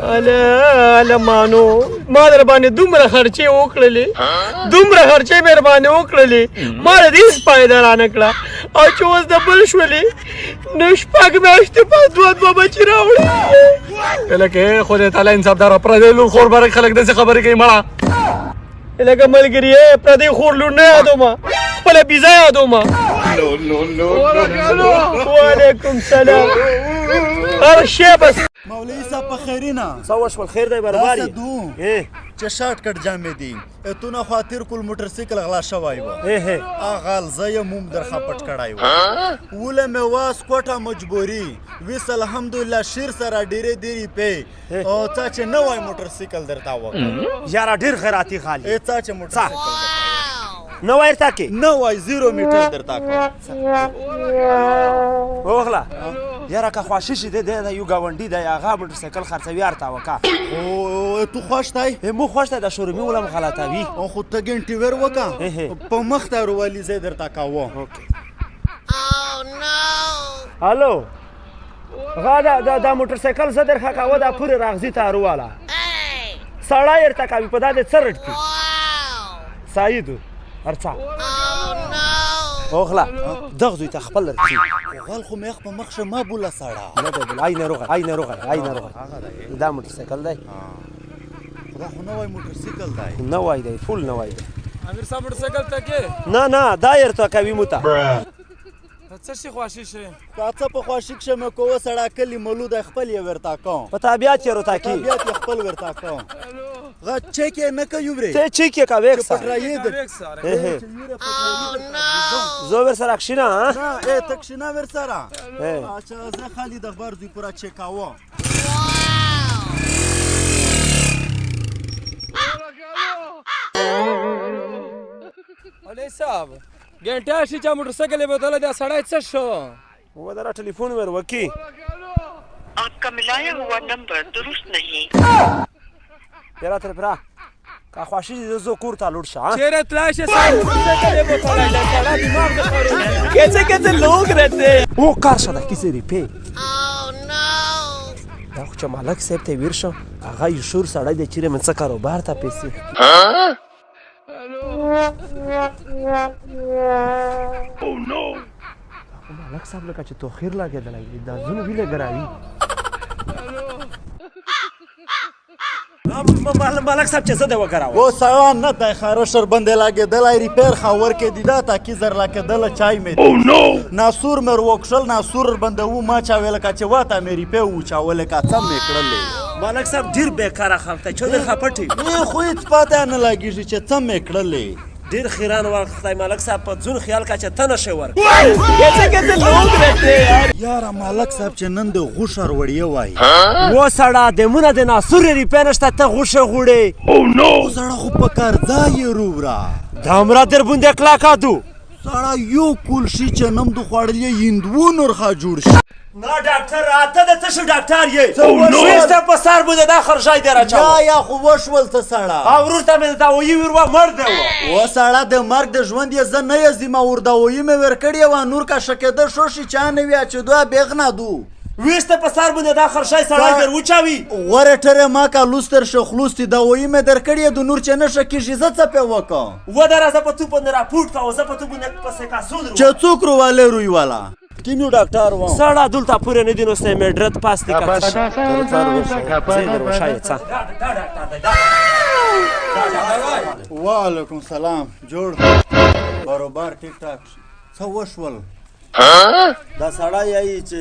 اله مانو ما در باندې دومره خرچې وکړلې مې در باندې وکړلې ما د دې هېڅ فایده رانه کړه او چې اوس د بل شولې نو 6 میاشتې پس 2 بچي راوړي لکه خدای تعالی انصاف داره پردی لور خور برک خلک داسې خبرې کوي مړه لکه ملګري پردی خور لور نه یادومه خپله بیزه یادومه وعلیکم سلام هر شی بس مولوي صاحب په خیرینه څه وشول خیر دی برابر داسې دو چې شارټ کټ جامې دي اتونه خاطر کول موټرسایکل غلا شوی و هغه زه یې موم در خپټ کړای و وله مې واس کوټه مجبوري ویس الحمدلله شیر سره ډیره پې او تا چې نوی موټرسایکل درته وکړ یاره ډېر خیراتي خالي تا چې موټرسایکل نوی درته کې نوی 0 میټر درته کو اوغله یاره که خواشي شي دی یو ګاونډي دی هغه موټرسایکل خرڅوي هر تا وکړه او تو خوښ دی مو خوښ دی د شورومي ولم غلطوي خو ته ګنټې ور وکړه په مخ ته روالي زه درته کوه هلو هغه دا موټرسایکل زه درخه کوه دا پورې راغزي ته روواله سړی ورته کوي په دا د څه رټکي سعیدو هرڅه اوغله دغه دوی ته خپل رټي غل خو مخ په مخ شه ما بوله سړه نه دی بل آی ناروغه دا موټرسایکل دی دا خو نوی موټرسایکل دی نوی دی فول نوی دی امیر صاحب موټرسایکل ته کې نه دا یې ورته کوي مو ته څه شي خواشي شي څه په خواشي کښې مې کوه سړی کلي ملو دی خپل یې ورته کوم په طبیعت یې ورته کوي طبیعت یې خپل ورته کوم غه چیک یې نه کوي ورې ته چیک یې کوې چې پټرایې ده زه ورسره کښېنه نه ته کښېنه ورسره اچھا زه خالي د اخبار دوی پوره چیکاوه علي صاحب ګنټه شي چې موټرسایکل یې بدله دا سړی څه شو वो जरा टेलीफोन में वकी आपका मिलाया हुआ नंबर दुरुस्त नहीं यार तेरे भरा का ख्वाहिश जो कोर ता लुट शा चेहरे तलाश से मोटरसाइकिल ये बोतल है सारा दिमाग में खरो कैसे लोग रहते हैं वो कार शदा किसी रिपे دا خو چې مالک صاحب ته ویر شو هغه یې شور سړی دی چیرې من څه کاروبار ته پیسې مالک صاحب لکه چې توخیر لګېدلی دی دا زونه ویلې ګراوي مالک صاحب چې زه دی وګراوه و سړی نه دی خاره شربندې لګېدلی ریپیر خاور کې دی دا تاکي زر لګېدله چای مې ناسور مې وکښل ناسور بنده و ما چاوې لکه چې واته مې ریپې وچاولې که څه مې کړلې مالک صاحب ډېر بېکاره خلک دی چې ډېر خپټې خو هېڅ پاته نه لګېږي چې څه مې کړلې ډېر خیران وخت دی مالک صاحب په ځون خیال کا چې ته نشې ورک یاره مالک صاحب چې نن د غوښه وړیه وایي و سړه دمونه د ناسور ریپې نشته ته غوښه غوړې سړه خو په کار ځای یې روبره دا همرا در بوندې کلاکا دو سړه یو کول شي چې نم د خوړلې هندوو نورخه جوړ شي نه ډاکټر راته د څه شو ډاکټر یې ویسته په سر بوده دا خرشای دی راچاوه یا خو وشول ته سړه او ورور ته مې د داوایي ویروه مړ دی و سړه د مرګ د ژوند یې زه نه یزدم او داوایي مې ورکړې وه نور که شکېده شو شي چا نه وي چې دوه بېغنه دو ویسته په سر بوده دا خرشای سړی در وچاوي غوره ټرې ما که لوستر شخلوستي داوایي مې درکړې د نور چې نه شه کېږي زه څه پې وکړم وده راځه په تو باندې راپورټ کوه زه په تو باندې پسې کاسود چې څوک روالې روی والا کینو ډاکټر و سړه دلته پورې نه دي نو سته مې ډرت پاس دی کا وعلیکم سلام جوړ کاروبار ټیک ټاک څه وشول دا سړی یې چې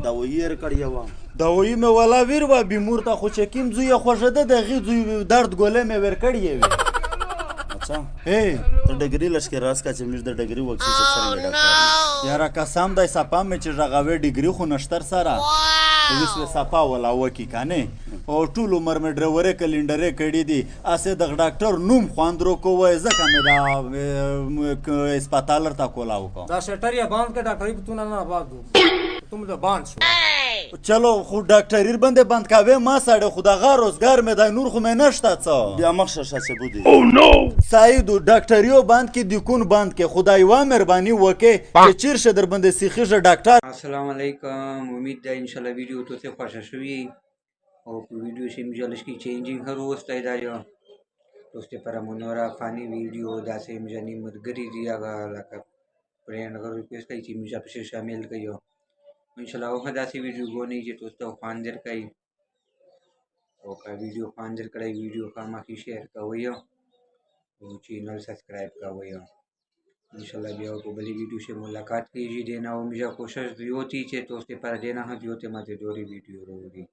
داوایي یې کړې وه داوایي مې والا ویر وه بیمور ته خو چې کوم زوی یې خوښېده د هغې زوی درد ګولۍ مې ورکړې وې اچھا ته ډګري لشکې راس کا چې موږ د ډګري وکړو چې څرنګه ډاکټر یاره قسم دی سپا مې چې غږوې ډګري خو نشتر سره اوس مې سپا ولا وکړي که نه او ټول عمر مې ډرورې کلینډرې کړي دي اسې د ډاکټر نوم خوندور کو وایي ځکه مې دا هسپتال ورته کولا وکړو دا شټر یې باند کړ ډاکټري په تو نه آباد تم د باند شو چلو خو ډاکټري باندې بند کوې ما سړی خو دغه روزګار مې دی نور خو مې نشته څه بیا مخ شه چې بودی سعیدو ډاکټریو باند کې دیکون باند کې خدای وا مهرباني وکړي چې چیر شه در باندې سیخیږه ډاکټر السلام علیکم امید ده انشالله ویډیو تو ته خوښه شوي और वीडियो से मुझे इसकी चेंजिंग हर रोज तय दायो दोस्ते पर मनोरा फानी वीडियो दासे मुझे नी मदगरी दिया गा लका फ्रेंड अगर रिक्वेस्ट कई थी मुझे आपसे शामिल कयो इंशाल्लाह वो दासी वीडियो गो नहीं जे दोस्तों फांदर कई और का वीडियो फांदर कड़ाई वीडियो का माकी शेयर का वयो और चैनल सब्सक्राइब का वयो इंशाल्लाह भी आपको बड़ी वीडियो से मुलाकात कीजिए देना वो मुझे कोशिश भी होती है तो उसके पर देना है जो ते माते दोरी वीडियो रोगी